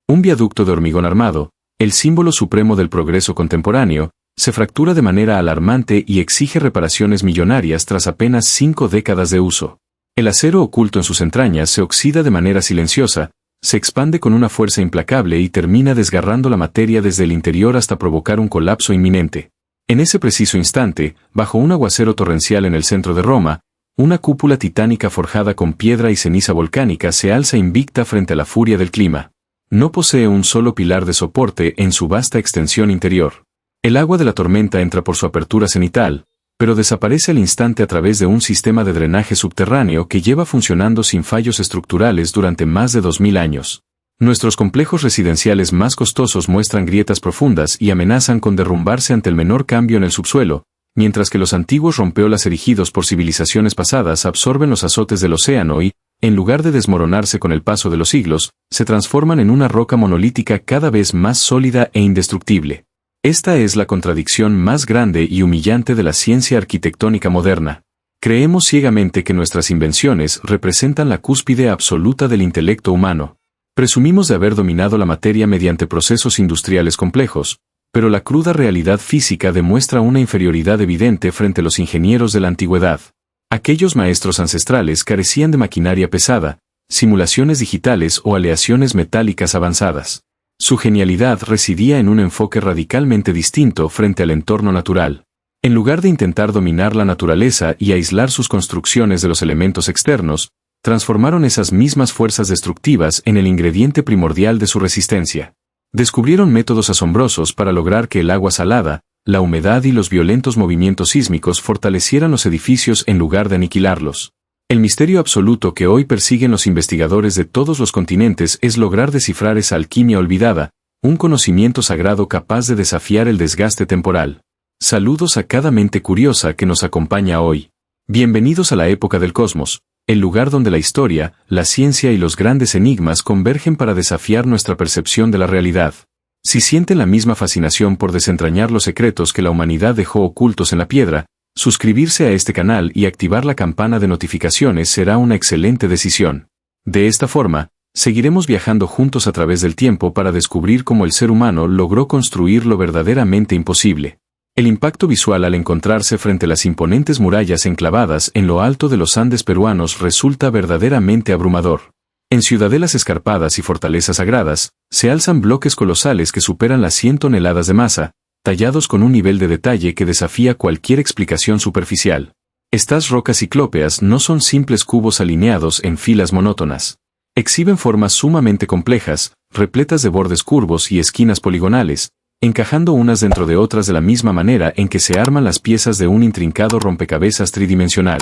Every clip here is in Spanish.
Un viaducto de hormigón armado, el símbolo supremo del progreso contemporáneo, se fractura de manera alarmante y exige reparaciones millonarias tras apenas 5 décadas de uso. El acero oculto en sus entrañas se oxida de manera silenciosa, se expande con una fuerza implacable y termina desgarrando la materia desde el interior hasta provocar un colapso inminente. En ese preciso instante, bajo un aguacero torrencial en el centro de Roma, una cúpula titánica forjada con piedra y ceniza volcánica se alza invicta frente a la furia del clima. No posee un solo pilar de soporte en su vasta extensión interior. El agua de la tormenta entra por su apertura cenital, pero desaparece al instante a través de un sistema de drenaje subterráneo que lleva funcionando sin fallos estructurales durante más de 2000 años. Nuestros complejos residenciales más costosos muestran grietas profundas y amenazan con derrumbarse ante el menor cambio en el subsuelo, mientras que los antiguos rompeolas erigidos por civilizaciones pasadas absorben los azotes del océano y, en lugar de desmoronarse con el paso de los siglos, se transforman en una roca monolítica cada vez más sólida e indestructible. Esta es la contradicción más grande y humillante de la ciencia arquitectónica moderna. Creemos ciegamente que nuestras invenciones representan la cúspide absoluta del intelecto humano. Presumimos de haber dominado la materia mediante procesos industriales complejos, pero la cruda realidad física demuestra una inferioridad evidente frente a los ingenieros de la antigüedad. Aquellos maestros ancestrales carecían de maquinaria pesada, simulaciones digitales o aleaciones metálicas avanzadas. Su genialidad residía en un enfoque radicalmente distinto frente al entorno natural. En lugar de intentar dominar la naturaleza y aislar sus construcciones de los elementos externos, transformaron esas mismas fuerzas destructivas en el ingrediente primordial de su resistencia. Descubrieron métodos asombrosos para lograr que el agua salada, la humedad y los violentos movimientos sísmicos fortalecieran los edificios en lugar de aniquilarlos. El misterio absoluto que hoy persiguen los investigadores de todos los continentes es lograr descifrar esa alquimia olvidada, un conocimiento sagrado capaz de desafiar el desgaste temporal. Saludos a cada mente curiosa que nos acompaña hoy. Bienvenidos a la época del cosmos, el lugar donde la historia, la ciencia y los grandes enigmas convergen para desafiar nuestra percepción de la realidad. Si sienten la misma fascinación por desentrañar los secretos que la humanidad dejó ocultos en la piedra, suscribirse a este canal y activar la campana de notificaciones será una excelente decisión. De esta forma, seguiremos viajando juntos a través del tiempo para descubrir cómo el ser humano logró construir lo verdaderamente imposible. El impacto visual al encontrarse frente a las imponentes murallas enclavadas en lo alto de los Andes peruanos resulta verdaderamente abrumador. En ciudadelas escarpadas y fortalezas sagradas, se alzan bloques colosales que superan las 100 toneladas de masa, tallados con un nivel de detalle que desafía cualquier explicación superficial. Estas rocas ciclópeas no son simples cubos alineados en filas monótonas. Exhiben formas sumamente complejas, repletas de bordes curvos y esquinas poligonales, encajando unas dentro de otras de la misma manera en que se arman las piezas de un intrincado rompecabezas tridimensional.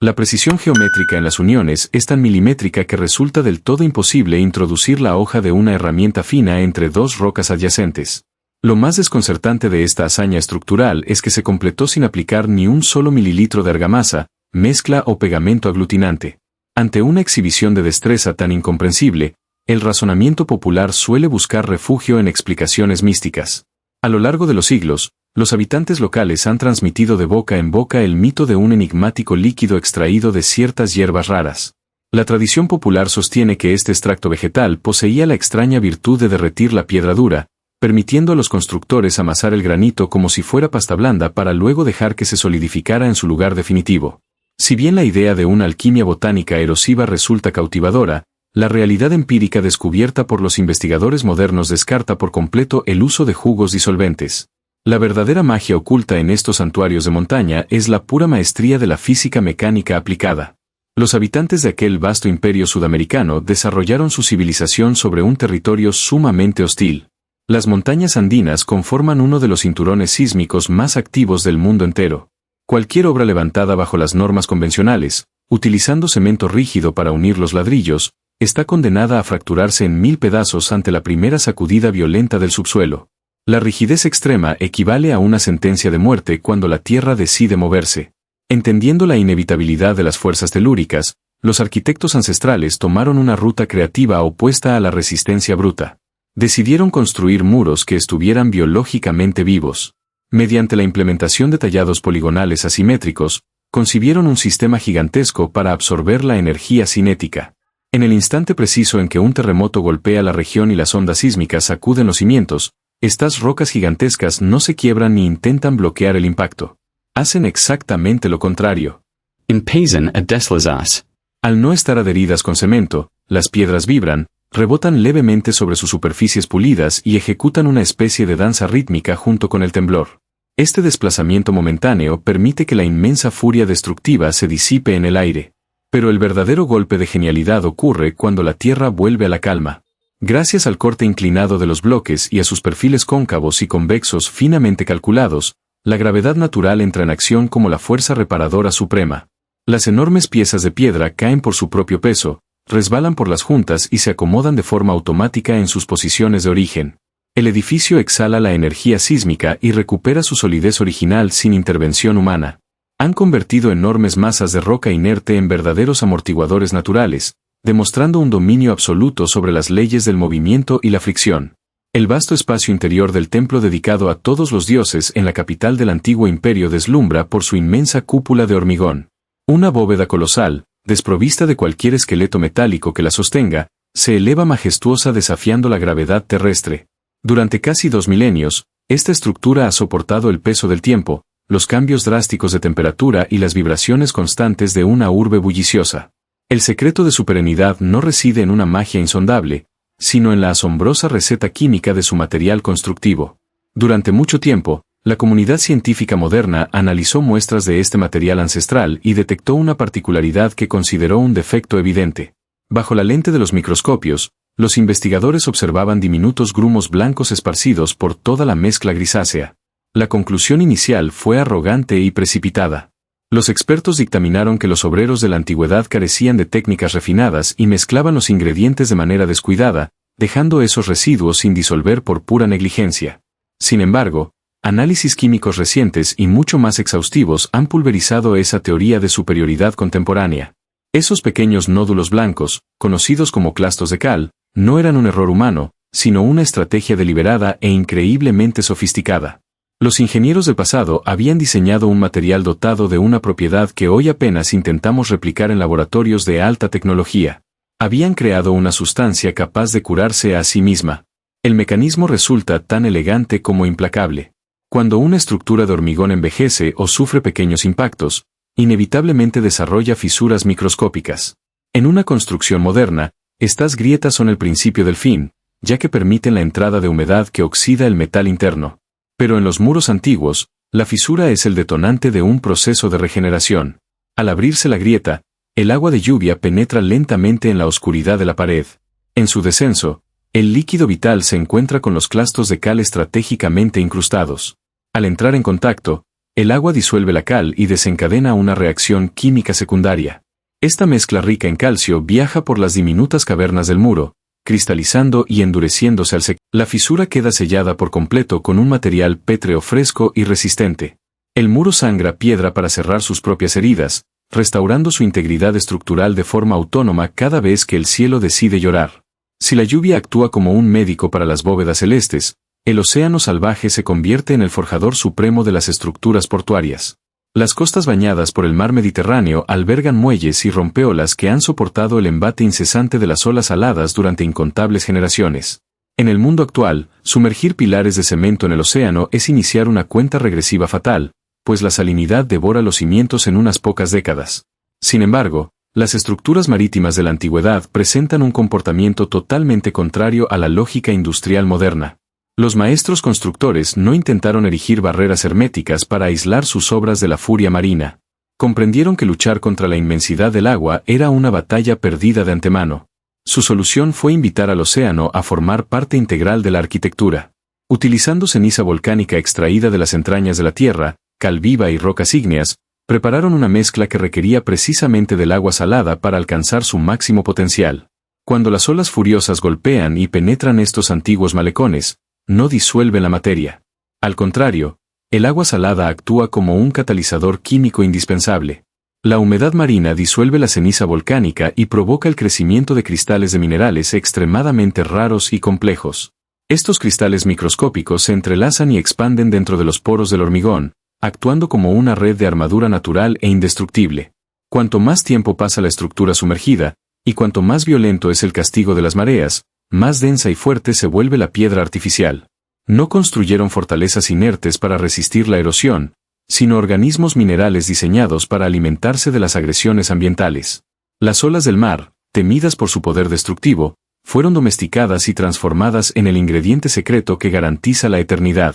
La precisión geométrica en las uniones es tan milimétrica que resulta del todo imposible introducir la hoja de una herramienta fina entre dos rocas adyacentes. Lo más desconcertante de esta hazaña estructural es que se completó sin aplicar ni un solo mililitro de argamasa, mezcla o pegamento aglutinante. Ante una exhibición de destreza tan incomprensible, el razonamiento popular suele buscar refugio en explicaciones místicas. A lo largo de los siglos, los habitantes locales han transmitido de boca en boca el mito de un enigmático líquido extraído de ciertas hierbas raras. La tradición popular sostiene que este extracto vegetal poseía la extraña virtud de derretir la piedra dura, permitiendo a los constructores amasar el granito como si fuera pasta blanda para luego dejar que se solidificara en su lugar definitivo. Si bien la idea de una alquimia botánica erosiva resulta cautivadora, la realidad empírica descubierta por los investigadores modernos descarta por completo el uso de jugos disolventes. La verdadera magia oculta en estos santuarios de montaña es la pura maestría de la física mecánica aplicada. Los habitantes de aquel vasto imperio sudamericano desarrollaron su civilización sobre un territorio sumamente hostil. Las montañas andinas conforman uno de los cinturones sísmicos más activos del mundo entero. Cualquier obra levantada bajo las normas convencionales, utilizando cemento rígido para unir los ladrillos, está condenada a fracturarse en 1000 pedazos ante la primera sacudida violenta del subsuelo. La rigidez extrema equivale a una sentencia de muerte cuando la tierra decide moverse. Entendiendo la inevitabilidad de las fuerzas telúricas, los arquitectos ancestrales tomaron una ruta creativa opuesta a la resistencia bruta. Decidieron construir muros que estuvieran biológicamente vivos. Mediante la implementación de tallados poligonales asimétricos, concibieron un sistema gigantesco para absorber la energía cinética. En el instante preciso en que un terremoto golpea la región y las ondas sísmicas sacuden los cimientos, estas rocas gigantescas no se quiebran ni intentan bloquear el impacto. Hacen exactamente lo contrario. Impesen a deslizarse. Al no estar adheridas con cemento, las piedras vibran, rebotan levemente sobre sus superficies pulidas y ejecutan una especie de danza rítmica junto con el temblor. Este desplazamiento momentáneo permite que la inmensa furia destructiva se disipe en el aire. Pero el verdadero golpe de genialidad ocurre cuando la Tierra vuelve a la calma. Gracias al corte inclinado de los bloques y a sus perfiles cóncavos y convexos finamente calculados, la gravedad natural entra en acción como la fuerza reparadora suprema. Las enormes piezas de piedra caen por su propio peso, resbalan por las juntas y se acomodan de forma automática en sus posiciones de origen. El edificio exhala la energía sísmica y recupera su solidez original sin intervención humana. Han convertido enormes masas de roca inerte en verdaderos amortiguadores naturales, demostrando un dominio absoluto sobre las leyes del movimiento y la fricción. El vasto espacio interior del templo dedicado a todos los dioses en la capital del antiguo imperio deslumbra por su inmensa cúpula de hormigón. Una bóveda colosal, desprovista de cualquier esqueleto metálico que la sostenga, se eleva majestuosa desafiando la gravedad terrestre. Durante casi 2 milenios, esta estructura ha soportado el peso del tiempo, los cambios drásticos de temperatura y las vibraciones constantes de una urbe bulliciosa. El secreto de su perenidad no reside en una magia insondable, sino en la asombrosa receta química de su material constructivo. Durante mucho tiempo, la comunidad científica moderna analizó muestras de este material ancestral y detectó una particularidad que consideró un defecto evidente. Bajo la lente de los microscopios, los investigadores observaban diminutos grumos blancos esparcidos por toda la mezcla grisácea. La conclusión inicial fue arrogante y precipitada. Los expertos dictaminaron que los obreros de la antigüedad carecían de técnicas refinadas y mezclaban los ingredientes de manera descuidada, dejando esos residuos sin disolver por pura negligencia. Sin embargo, análisis químicos recientes y mucho más exhaustivos han pulverizado esa teoría de superioridad contemporánea. Esos pequeños nódulos blancos, conocidos como clastos de cal, no eran un error humano, sino una estrategia deliberada e increíblemente sofisticada. Los ingenieros del pasado habían diseñado un material dotado de una propiedad que hoy apenas intentamos replicar en laboratorios de alta tecnología. Habían creado una sustancia capaz de curarse a sí misma. El mecanismo resulta tan elegante como implacable. Cuando una estructura de hormigón envejece o sufre pequeños impactos, inevitablemente desarrolla fisuras microscópicas. En una construcción moderna, estas grietas son el principio del fin, ya que permiten la entrada de humedad que oxida el metal interno. Pero en los muros antiguos, la fisura es el detonante de un proceso de regeneración. Al abrirse la grieta, el agua de lluvia penetra lentamente en la oscuridad de la pared. En su descenso, el líquido vital se encuentra con los clastos de cal estratégicamente incrustados. Al entrar en contacto, el agua disuelve la cal y desencadena una reacción química secundaria. Esta mezcla rica en calcio viaja por las diminutas cavernas del muro, cristalizando y endureciéndose al secar. La fisura queda sellada por completo con un material pétreo fresco y resistente. El muro sangra piedra para cerrar sus propias heridas, restaurando su integridad estructural de forma autónoma cada vez que el cielo decide llorar. Si la lluvia actúa como un médico para las bóvedas celestes, el océano salvaje se convierte en el forjador supremo de las estructuras portuarias. Las costas bañadas por el mar Mediterráneo albergan muelles y rompeolas que han soportado el embate incesante de las olas aladas durante incontables generaciones. En el mundo actual, sumergir pilares de cemento en el océano es iniciar una cuenta regresiva fatal, pues la salinidad devora los cimientos en unas pocas décadas. Sin embargo, las estructuras marítimas de la antigüedad presentan un comportamiento totalmente contrario a la lógica industrial moderna. Los maestros constructores no intentaron erigir barreras herméticas para aislar sus obras de la furia marina. Comprendieron que luchar contra la inmensidad del agua era una batalla perdida de antemano. Su solución fue invitar al océano a formar parte integral de la arquitectura. Utilizando ceniza volcánica extraída de las entrañas de la tierra, cal viva y rocas ígneas, prepararon una mezcla que requería precisamente del agua salada para alcanzar su máximo potencial. Cuando las olas furiosas golpean y penetran estos antiguos malecones, no disuelven la materia. Al contrario, el agua salada actúa como un catalizador químico indispensable. La humedad marina disuelve la ceniza volcánica y provoca el crecimiento de cristales de minerales extremadamente raros y complejos. Estos cristales microscópicos se entrelazan y expanden dentro de los poros del hormigón, actuando como una red de armadura natural e indestructible. Cuanto más tiempo pasa la estructura sumergida, Y cuanto más violento es el castigo de las mareas, más densa y fuerte se vuelve la piedra artificial. No construyeron fortalezas inertes para resistir la erosión, sino organismos minerales diseñados para alimentarse de las agresiones ambientales. Las olas del mar, temidas por su poder destructivo, fueron domesticadas y transformadas en el ingrediente secreto que garantiza la eternidad.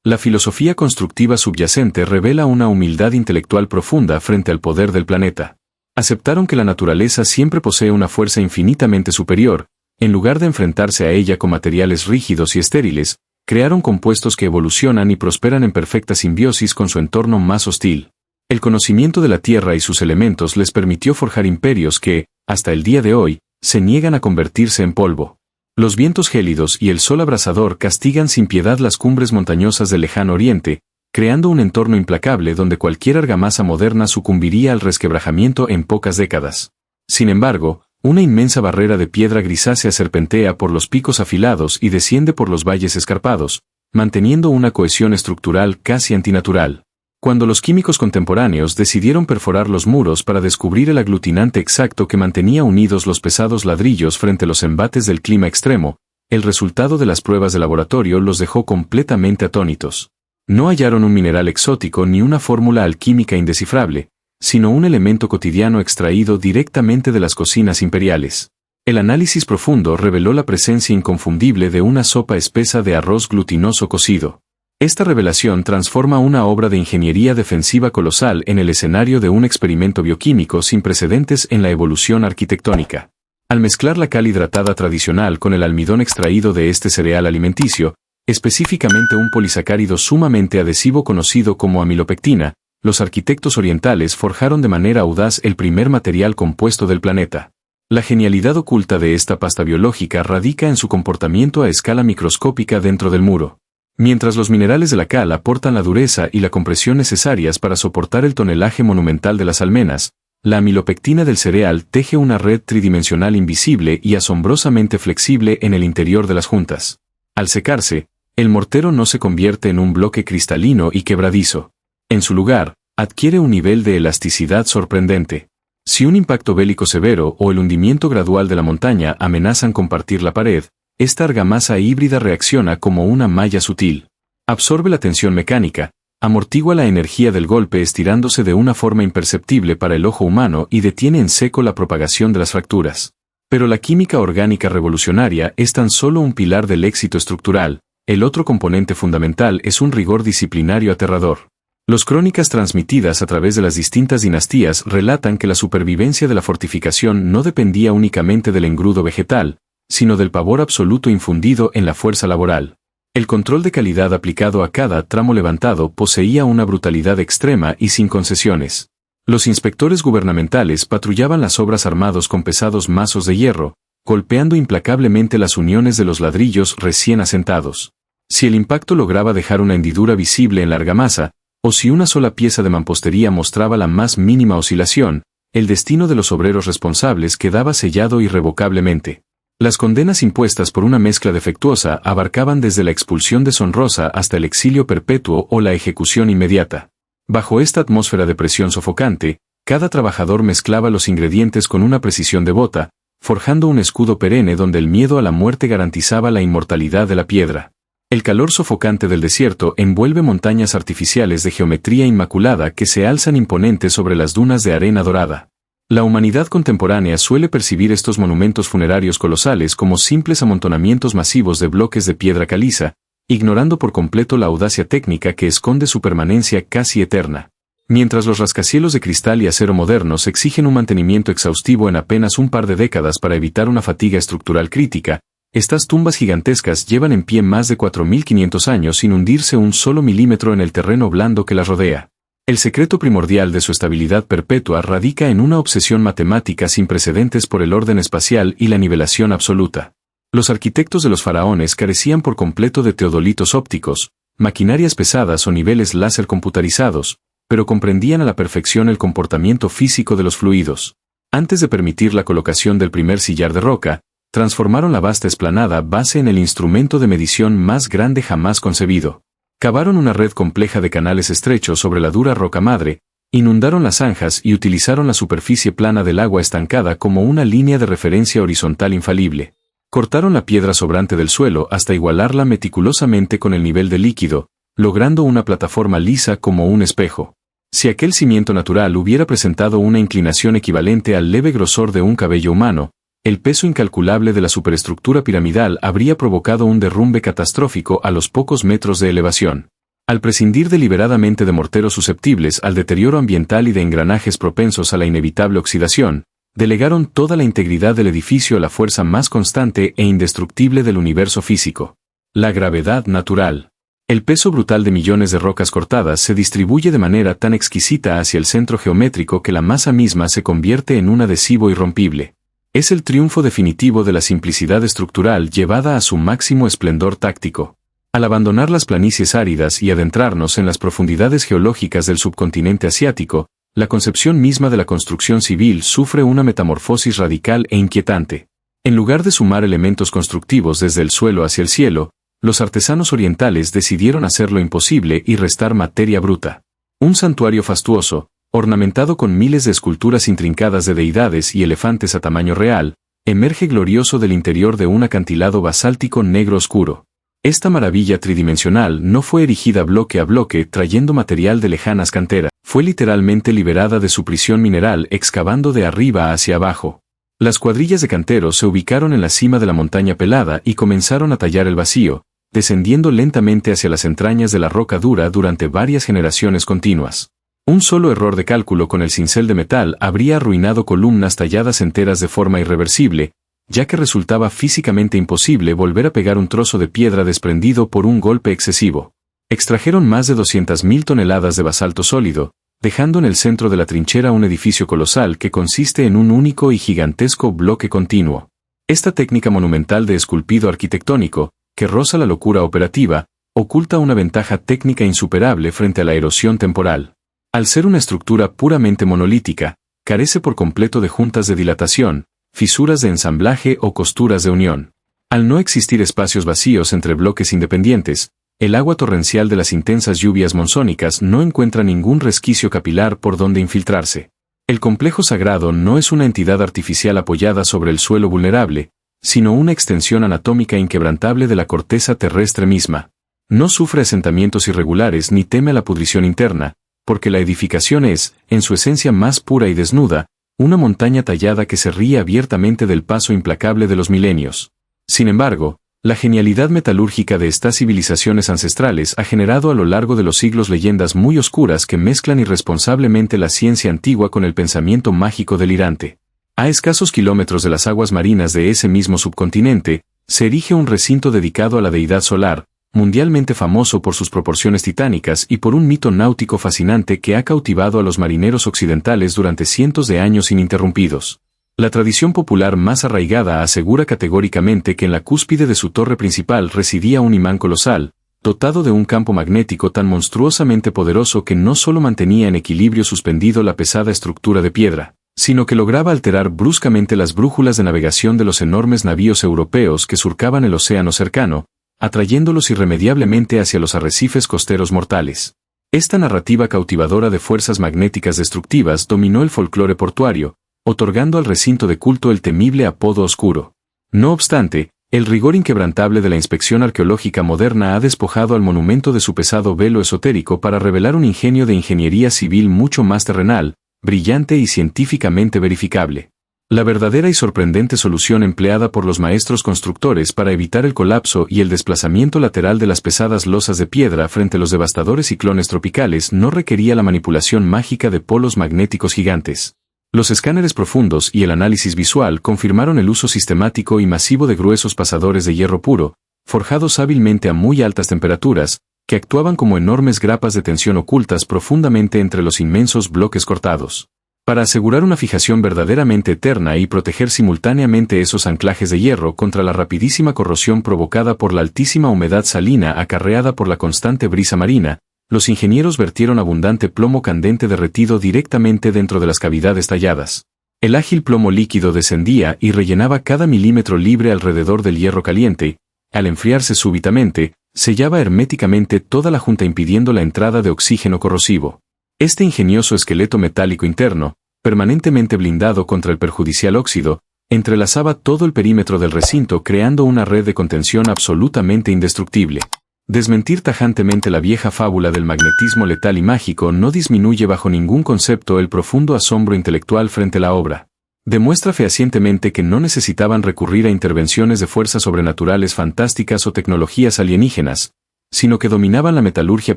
La filosofía constructiva subyacente revela una humildad intelectual profunda frente al poder del planeta. Aceptaron que la naturaleza siempre posee una fuerza infinitamente superior, en lugar de enfrentarse a ella con materiales rígidos y estériles, crearon compuestos que evolucionan y prosperan en perfecta simbiosis con su entorno más hostil. El conocimiento de la Tierra y sus elementos les permitió forjar imperios que, hasta el día de hoy, se niegan a convertirse en polvo. Los vientos gélidos y el sol abrasador castigan sin piedad las cumbres montañosas del lejano oriente, creando un entorno implacable donde cualquier argamasa moderna sucumbiría al resquebrajamiento en pocas décadas. Sin embargo, una inmensa barrera de piedra grisácea serpentea por los picos afilados y desciende por los valles escarpados, manteniendo una cohesión estructural casi antinatural. Cuando los químicos contemporáneos decidieron perforar los muros para descubrir el aglutinante exacto que mantenía unidos los pesados ladrillos frente a los embates del clima extremo, el resultado de las pruebas de laboratorio los dejó completamente atónitos. No hallaron un mineral exótico ni una fórmula alquímica indescifrable, sino un elemento cotidiano extraído directamente de las cocinas imperiales. El análisis profundo reveló la presencia inconfundible de una sopa espesa de arroz glutinoso cocido. Esta revelación transforma una obra de ingeniería defensiva colosal en el escenario de un experimento bioquímico sin precedentes en la evolución arquitectónica. Al mezclar la cal hidratada tradicional con el almidón extraído de este cereal alimenticio, específicamente un polisacárido sumamente adhesivo conocido como amilopectina, los arquitectos orientales forjaron de manera audaz el primer material compuesto del planeta. La genialidad oculta de esta pasta biológica radica en su comportamiento a escala microscópica dentro del muro. Mientras los minerales de la cal aportan la dureza y la compresión necesarias para soportar el tonelaje monumental de las almenas, la amilopectina del cereal teje una red tridimensional invisible y asombrosamente flexible en el interior de las juntas. Al secarse, el mortero no se convierte en un bloque cristalino y quebradizo. En su lugar, adquiere un nivel de elasticidad sorprendente. Si un impacto bélico severo o el hundimiento gradual de la montaña amenazan con partir la pared, esta argamasa híbrida reacciona como una malla sutil. Absorbe la tensión mecánica, amortigua la energía del golpe estirándose de una forma imperceptible para el ojo humano y detiene en seco la propagación de las fracturas. Pero la química orgánica revolucionaria es tan solo un pilar del éxito estructural, el otro componente fundamental es un rigor disciplinario aterrador. Las crónicas transmitidas a través de las distintas dinastías relatan que la supervivencia de la fortificación no dependía únicamente del engrudo vegetal, sino del pavor absoluto infundido en la fuerza laboral. El control de calidad aplicado a cada tramo levantado poseía una brutalidad extrema y sin concesiones. Los inspectores gubernamentales patrullaban las obras armados con pesados mazos de hierro, golpeando implacablemente las uniones de los ladrillos recién asentados. Si el impacto lograba dejar una hendidura visible en la argamasa, o si una sola pieza de mampostería mostraba la más mínima oscilación, el destino de los obreros responsables quedaba sellado irrevocablemente. Las condenas impuestas por una mezcla defectuosa abarcaban desde la expulsión deshonrosa hasta el exilio perpetuo o la ejecución inmediata. Bajo esta atmósfera de presión sofocante, cada trabajador mezclaba los ingredientes con una precisión devota, forjando un escudo perenne donde el miedo a la muerte garantizaba la inmortalidad de la piedra. El calor sofocante del desierto envuelve montañas artificiales de geometría inmaculada que se alzan imponentes sobre las dunas de arena dorada. La humanidad contemporánea suele percibir estos monumentos funerarios colosales como simples amontonamientos masivos de bloques de piedra caliza, ignorando por completo la audacia técnica que esconde su permanencia casi eterna. Mientras los rascacielos de cristal y acero modernos exigen un mantenimiento exhaustivo en apenas un par de décadas para evitar una fatiga estructural crítica, estas tumbas gigantescas llevan en pie más de 4.500 años sin hundirse un solo milímetro en el terreno blando que las rodea. El secreto primordial de su estabilidad perpetua radica en una obsesión matemática sin precedentes por el orden espacial y la nivelación absoluta. Los arquitectos de los faraones carecían por completo de teodolitos ópticos, maquinarias pesadas o niveles láser computarizados, pero comprendían a la perfección el comportamiento físico de los fluidos. Antes de permitir la colocación del primer sillar de roca, transformaron la vasta explanada base en el instrumento de medición más grande jamás concebido. Cavaron una red compleja de canales estrechos sobre la dura roca madre, Inundaron las zanjas y utilizaron la superficie plana del agua estancada como una línea de referencia horizontal infalible. Cortaron la piedra sobrante del suelo hasta igualarla meticulosamente con el nivel del líquido, logrando una plataforma lisa como un espejo. Si aquel cimiento natural hubiera presentado una inclinación equivalente al leve grosor de un cabello humano, el peso incalculable de la superestructura piramidal habría provocado un derrumbe catastrófico a los pocos metros de elevación. Al prescindir deliberadamente de morteros susceptibles al deterioro ambiental y de engranajes propensos a la inevitable oxidación, delegaron toda la integridad del edificio a la fuerza más constante e indestructible del universo físico: la gravedad natural. El peso brutal de millones de rocas cortadas se distribuye de manera tan exquisita hacia el centro geométrico que la masa misma se convierte en un adhesivo irrompible. Es el triunfo definitivo de la simplicidad estructural llevada a su máximo esplendor táctico. Al abandonar las planicies áridas y adentrarnos en las profundidades geológicas del subcontinente asiático, la concepción misma de la construcción civil sufre una metamorfosis radical e inquietante. En lugar de sumar elementos constructivos desde el suelo hacia el cielo, los artesanos orientales decidieron hacer lo imposible y restar materia bruta. Un santuario fastuoso, ornamentado con miles de esculturas intrincadas de deidades y elefantes a tamaño real, emerge glorioso del interior de un acantilado basáltico negro oscuro. Esta maravilla tridimensional no fue erigida bloque a bloque trayendo material de lejanas canteras, fue literalmente liberada de su prisión mineral excavando de arriba hacia abajo. Las cuadrillas de canteros se ubicaron en la cima de la montaña pelada y comenzaron a tallar el vacío, descendiendo lentamente hacia las entrañas de la roca dura durante varias generaciones continuas. Un solo error de cálculo con el cincel de metal habría arruinado columnas talladas enteras de forma irreversible, ya que resultaba físicamente imposible volver a pegar un trozo de piedra desprendido por un golpe excesivo. Extrajeron más de 200.000 toneladas de basalto sólido, dejando en el centro de la trinchera un edificio colosal que consiste en un único y gigantesco bloque continuo. Esta técnica monumental de esculpido arquitectónico, que roza la locura operativa, oculta una ventaja técnica insuperable frente a la erosión temporal. Al ser una estructura puramente monolítica, carece por completo de juntas de dilatación, fisuras de ensamblaje o costuras de unión. Al no existir espacios vacíos entre bloques independientes, el agua torrencial de las intensas lluvias monzónicas no encuentra ningún resquicio capilar por donde infiltrarse. El complejo sagrado no es una entidad artificial apoyada sobre el suelo vulnerable, sino una extensión anatómica inquebrantable de la corteza terrestre misma. No sufre asentamientos irregulares ni teme a la pudrición interna, porque la edificación es, en su esencia más pura y desnuda, una montaña tallada que se ríe abiertamente del paso implacable de los milenios. Sin embargo, la genialidad metalúrgica de estas civilizaciones ancestrales ha generado a lo largo de los siglos leyendas muy oscuras que mezclan irresponsablemente la ciencia antigua con el pensamiento mágico delirante. A escasos kilómetros de las aguas marinas de ese mismo subcontinente, se erige un recinto dedicado a la deidad solar, mundialmente famoso por sus proporciones titánicas y por un mito náutico fascinante que ha cautivado a los marineros occidentales durante cientos de años ininterrumpidos. La tradición popular más arraigada asegura categóricamente que en la cúspide de su torre principal residía un imán colosal, dotado de un campo magnético tan monstruosamente poderoso que no solo mantenía en equilibrio suspendido la pesada estructura de piedra, sino que lograba alterar bruscamente las brújulas de navegación de los enormes navíos europeos que surcaban el océano cercano, atrayéndolos irremediablemente hacia los arrecifes costeros mortales. Esta narrativa cautivadora de fuerzas magnéticas destructivas dominó el folclore portuario, otorgando al recinto de culto el temible apodo oscuro. No obstante, el rigor inquebrantable de la inspección arqueológica moderna ha despojado al monumento de su pesado velo esotérico para revelar un ingenio de ingeniería civil mucho más terrenal, brillante y científicamente verificable. La verdadera y sorprendente solución empleada por los maestros constructores para evitar el colapso y el desplazamiento lateral de las pesadas losas de piedra frente a los devastadores ciclones tropicales no requería la manipulación mágica de polos magnéticos gigantes. Los escáneres profundos y el análisis visual confirmaron el uso sistemático y masivo de gruesos pasadores de hierro puro, forjados hábilmente a muy altas temperaturas, que actuaban como enormes grapas de tensión ocultas profundamente entre los inmensos bloques cortados. Para asegurar una fijación verdaderamente eterna y proteger simultáneamente esos anclajes de hierro contra la rapidísima corrosión provocada por la altísima humedad salina acarreada por la constante brisa marina, los ingenieros vertieron abundante plomo candente derretido directamente dentro de las cavidades talladas. El ágil plomo líquido descendía y rellenaba cada milímetro libre alrededor del hierro caliente, al enfriarse súbitamente, sellaba herméticamente toda la junta impidiendo la entrada de oxígeno corrosivo. Este ingenioso esqueleto metálico interno, permanentemente blindado contra el perjudicial óxido, entrelazaba todo el perímetro del recinto creando una red de contención absolutamente indestructible. Desmentir tajantemente la vieja fábula del magnetismo letal y mágico no disminuye bajo ningún concepto el profundo asombro intelectual frente a la obra. Demuestra fehacientemente que no necesitaban recurrir a intervenciones de fuerzas sobrenaturales fantásticas o tecnologías alienígenas, sino que dominaban la metalurgia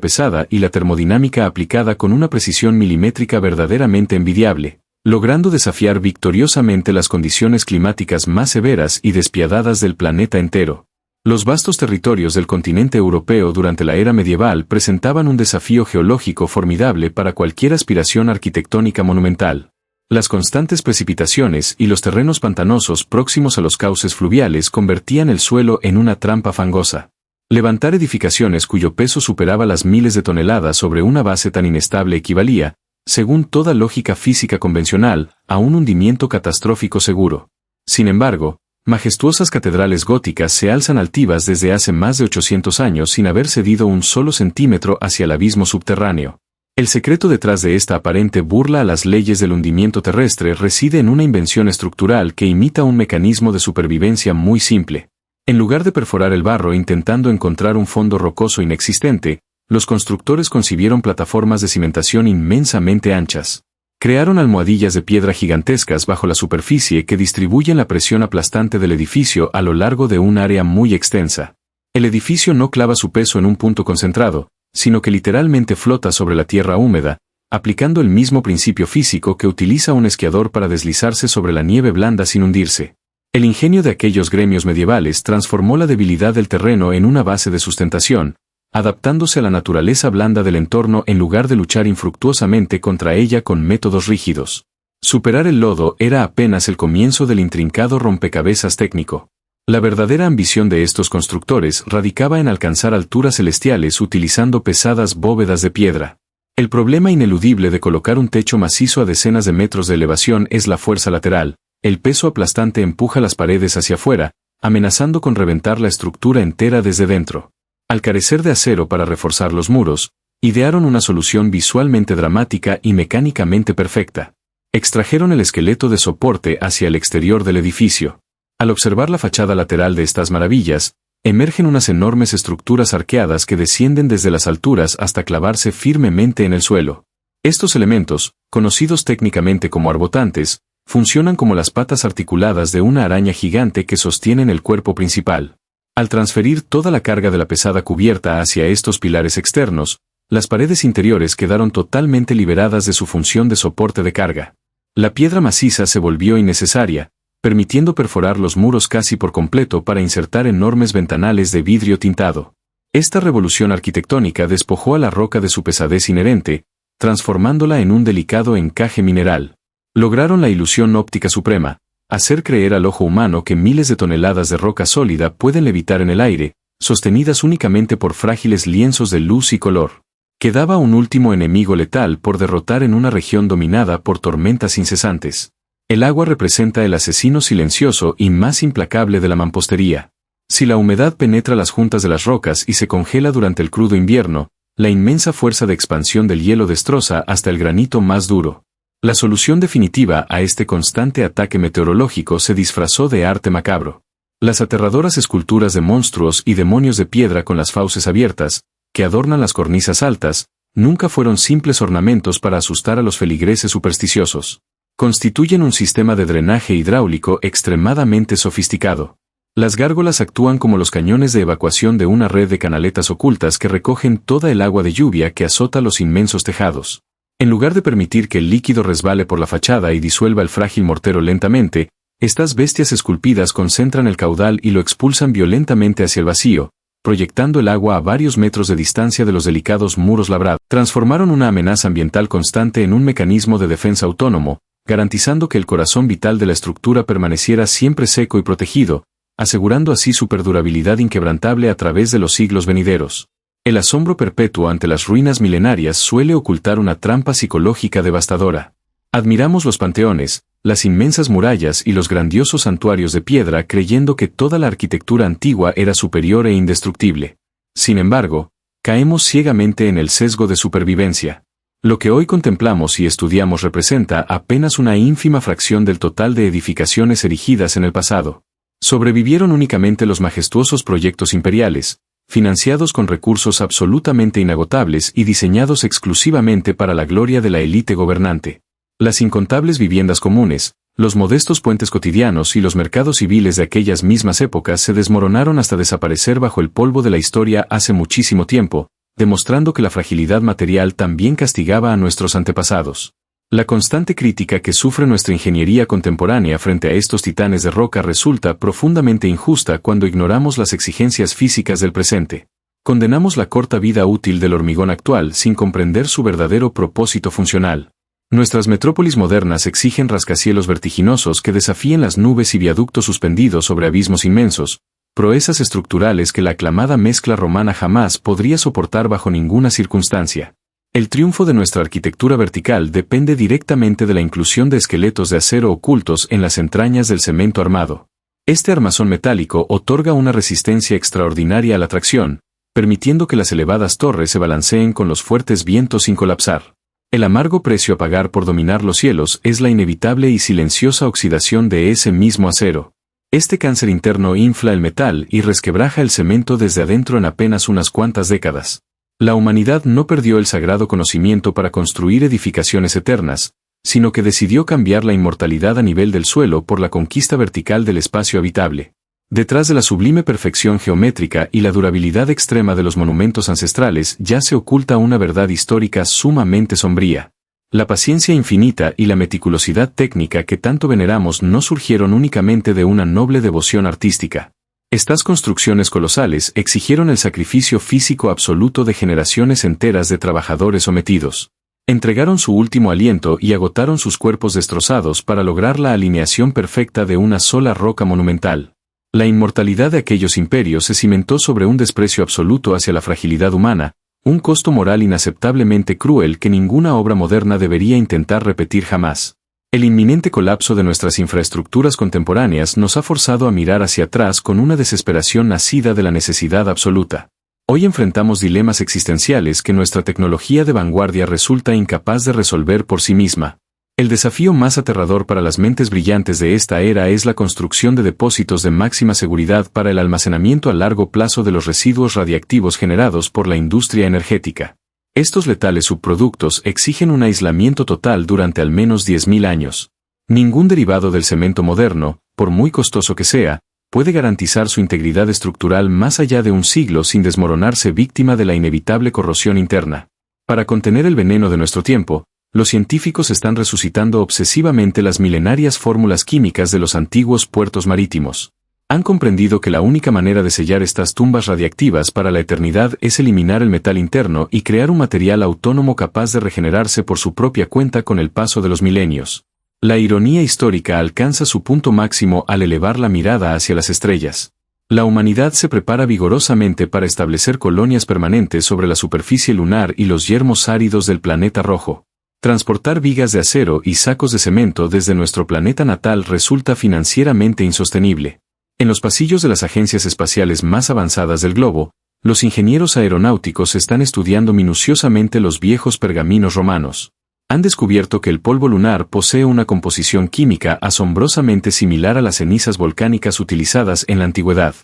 pesada y la termodinámica aplicada con una precisión milimétrica verdaderamente envidiable, logrando desafiar victoriosamente las condiciones climáticas más severas y despiadadas del planeta entero. Los vastos territorios del continente europeo durante la era medieval presentaban un desafío geológico formidable para cualquier aspiración arquitectónica monumental. Las constantes precipitaciones y los terrenos pantanosos próximos a los cauces fluviales convertían el suelo en una trampa fangosa. Levantar edificaciones cuyo peso superaba las miles de toneladas sobre una base tan inestable equivalía, según toda lógica física convencional, a un hundimiento catastrófico seguro. Sin embargo, majestuosas catedrales góticas se alzan altivas desde hace más de 800 años sin haber cedido un solo centímetro hacia el abismo subterráneo. El secreto detrás de esta aparente burla a las leyes del hundimiento terrestre reside en una invención estructural que imita un mecanismo de supervivencia muy simple. En lugar de perforar el barro intentando encontrar un fondo rocoso inexistente, los constructores concibieron plataformas de cimentación inmensamente anchas. Crearon almohadillas de piedra gigantescas bajo la superficie que distribuyen la presión aplastante del edificio a lo largo de un área muy extensa. El edificio no clava su peso en un punto concentrado, sino que literalmente flota sobre la tierra húmeda, aplicando el mismo principio físico que utiliza un esquiador para deslizarse sobre la nieve blanda sin hundirse. El ingenio de aquellos gremios medievales transformó la debilidad del terreno en una base de sustentación, adaptándose a la naturaleza blanda del entorno en lugar de luchar infructuosamente contra ella con métodos rígidos. Superar el lodo era apenas el comienzo del intrincado rompecabezas técnico. La verdadera ambición de estos constructores radicaba en alcanzar alturas celestiales utilizando pesadas bóvedas de piedra. El problema ineludible de colocar un techo macizo a decenas de metros de elevación es la fuerza lateral. El peso aplastante empuja las paredes hacia afuera, amenazando con reventar la estructura entera desde dentro. Al carecer de acero para reforzar los muros, idearon una solución visualmente dramática y mecánicamente perfecta. Extrajeron el esqueleto de soporte hacia el exterior del edificio. Al observar la fachada lateral de estas maravillas, emergen unas enormes estructuras arqueadas que descienden desde las alturas hasta clavarse firmemente en el suelo. Estos elementos, conocidos técnicamente como arbotantes, funcionan como las patas articuladas de una araña gigante que sostienen el cuerpo principal. Al transferir toda la carga de la pesada cubierta hacia estos pilares externos, las paredes interiores quedaron totalmente liberadas de su función de soporte de carga. La piedra maciza se volvió innecesaria, permitiendo perforar los muros casi por completo para insertar enormes ventanales de vidrio tintado. Esta revolución arquitectónica despojó a la roca de su pesadez inherente, transformándola en un delicado encaje mineral. Lograron la ilusión óptica suprema, hacer creer al ojo humano que miles de toneladas de roca sólida pueden levitar en el aire, sostenidas únicamente por frágiles lienzos de luz y color. Quedaba un último enemigo letal por derrotar en una región dominada por tormentas incesantes. El agua representa el asesino silencioso y más implacable de la mampostería. Si la humedad penetra las juntas de las rocas y se congela durante el crudo invierno, la inmensa fuerza de expansión del hielo destroza hasta el granito más duro. La solución definitiva a este constante ataque meteorológico se disfrazó de arte macabro. Las aterradoras esculturas de monstruos y demonios de piedra con las fauces abiertas, que adornan las cornisas altas, nunca fueron simples ornamentos para asustar a los feligreses supersticiosos. Constituyen un sistema de drenaje hidráulico extremadamente sofisticado. Las gárgolas actúan como los cañones de evacuación de una red de canaletas ocultas que recogen toda el agua de lluvia que azota los inmensos tejados. En lugar de permitir que el líquido resbale por la fachada y disuelva el frágil mortero lentamente, estas bestias esculpidas concentran el caudal y lo expulsan violentamente hacia el vacío, proyectando el agua a varios metros de distancia de los delicados muros labrados. Transformaron una amenaza ambiental constante en un mecanismo de defensa autónomo, garantizando que el corazón vital de la estructura permaneciera siempre seco y protegido, asegurando así su perdurabilidad inquebrantable a través de los siglos venideros. El asombro perpetuo ante las ruinas milenarias suele ocultar una trampa psicológica devastadora. Admiramos los panteones, las inmensas murallas y los grandiosos santuarios de piedra creyendo que toda la arquitectura antigua era superior e indestructible. Sin embargo, caemos ciegamente en el sesgo de supervivencia. Lo que hoy contemplamos y estudiamos representa apenas una ínfima fracción del total de edificaciones erigidas en el pasado. Sobrevivieron únicamente los majestuosos proyectos imperiales, financiados con recursos absolutamente inagotables y diseñados exclusivamente para la gloria de la élite gobernante. Las incontables viviendas comunes, los modestos puentes cotidianos y los mercados civiles de aquellas mismas épocas se desmoronaron hasta desaparecer bajo el polvo de la historia hace muchísimo tiempo, demostrando que la fragilidad material también castigaba a nuestros antepasados. La constante crítica que sufre nuestra ingeniería contemporánea frente a estos titanes de roca resulta profundamente injusta cuando ignoramos las exigencias físicas del presente. Condenamos la corta vida útil del hormigón actual sin comprender su verdadero propósito funcional. Nuestras metrópolis modernas exigen rascacielos vertiginosos que desafíen las nubes y viaductos suspendidos sobre abismos inmensos, proezas estructurales que la aclamada mezcla romana jamás podría soportar bajo ninguna circunstancia. El triunfo de nuestra arquitectura vertical depende directamente de la inclusión de esqueletos de acero ocultos en las entrañas del cemento armado. Este armazón metálico otorga una resistencia extraordinaria a la tracción, permitiendo que las elevadas torres se balanceen con los fuertes vientos sin colapsar. El amargo precio a pagar por dominar los cielos es la inevitable y silenciosa oxidación de ese mismo acero. Este cáncer interno infla el metal y resquebraja el cemento desde adentro en apenas unas cuantas décadas. La humanidad no perdió el sagrado conocimiento para construir edificaciones eternas, sino que decidió cambiar la inmortalidad a nivel del suelo por la conquista vertical del espacio habitable. Detrás de la sublime perfección geométrica y la durabilidad extrema de los monumentos ancestrales ya se oculta una verdad histórica sumamente sombría. La paciencia infinita y la meticulosidad técnica que tanto veneramos no surgieron únicamente de una noble devoción artística. Estas construcciones colosales exigieron el sacrificio físico absoluto de generaciones enteras de trabajadores sometidos. Entregaron su último aliento y agotaron sus cuerpos destrozados para lograr la alineación perfecta de una sola roca monumental. La inmortalidad de aquellos imperios se cimentó sobre un desprecio absoluto hacia la fragilidad humana, un costo moral inaceptablemente cruel que ninguna obra moderna debería intentar repetir jamás. El inminente colapso de nuestras infraestructuras contemporáneas nos ha forzado a mirar hacia atrás con una desesperación nacida de la necesidad absoluta. Hoy enfrentamos dilemas existenciales que nuestra tecnología de vanguardia resulta incapaz de resolver por sí misma. El desafío más aterrador para las mentes brillantes de esta era es la construcción de depósitos de máxima seguridad para el almacenamiento a largo plazo de los residuos radiactivos generados por la industria energética. Estos letales subproductos exigen un aislamiento total durante al menos 10.000 años. Ningún derivado del cemento moderno, por muy costoso que sea, puede garantizar su integridad estructural más allá de un siglo sin desmoronarse víctima de la inevitable corrosión interna. Para contener el veneno de nuestro tiempo, los científicos están resucitando obsesivamente las milenarias fórmulas químicas de los antiguos puertos marítimos. Han comprendido que la única manera de sellar estas tumbas radiactivas para la eternidad es eliminar el metal interno y crear un material autónomo capaz de regenerarse por su propia cuenta con el paso de los milenios. La ironía histórica alcanza su punto máximo al elevar la mirada hacia las estrellas. La humanidad se prepara vigorosamente para establecer colonias permanentes sobre la superficie lunar y los yermos áridos del planeta rojo. Transportar vigas de acero y sacos de cemento desde nuestro planeta natal resulta financieramente insostenible. En los pasillos de las agencias espaciales más avanzadas del globo, los ingenieros aeronáuticos están estudiando minuciosamente los viejos pergaminos romanos. Han descubierto que el polvo lunar posee una composición química asombrosamente similar a las cenizas volcánicas utilizadas en la antigüedad.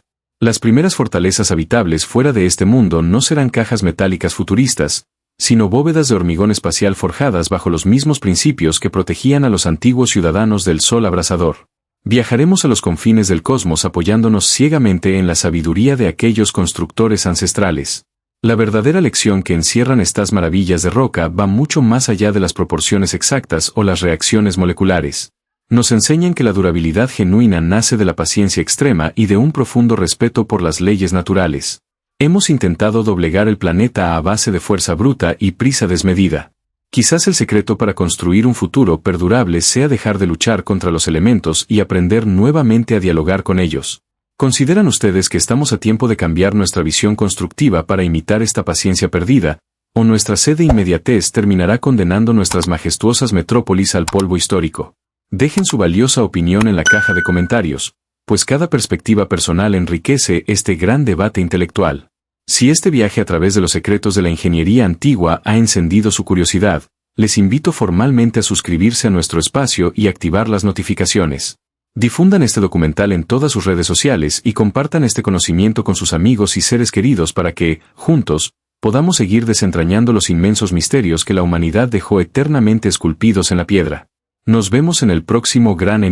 Las primeras fortalezas habitables fuera de este mundo no serán cajas metálicas futuristas, sino bóvedas de hormigón espacial forjadas bajo los mismos principios que protegían a los antiguos ciudadanos del sol abrasador. Viajaremos a los confines del cosmos apoyándonos ciegamente en la sabiduría de aquellos constructores ancestrales. La verdadera lección que encierran estas maravillas de roca va mucho más allá de las proporciones exactas o las reacciones moleculares. Nos enseñan que la durabilidad genuina nace de la paciencia extrema y de un profundo respeto por las leyes naturales. Hemos intentado doblegar el planeta a base de fuerza bruta y prisa desmedida. Quizás el secreto para construir un futuro perdurable sea dejar de luchar contra los elementos y aprender nuevamente a dialogar con ellos. ¿Consideran ustedes que estamos a tiempo de cambiar nuestra visión constructiva para imitar esta paciencia perdida, o nuestra sed de inmediatez terminará condenando nuestras majestuosas metrópolis al polvo histórico? Dejen su valiosa opinión en la caja de comentarios, pues cada perspectiva personal enriquece este gran debate intelectual. Si este viaje a través de los secretos de la ingeniería antigua ha encendido su curiosidad, les invito formalmente a suscribirse a nuestro espacio y activar las notificaciones. Difundan este documental en todas sus redes sociales y compartan este conocimiento con sus amigos y seres queridos para que, juntos, podamos seguir desentrañando los inmensos misterios que la humanidad dejó eternamente esculpidos en la piedra. Nos vemos en el próximo gran enigma.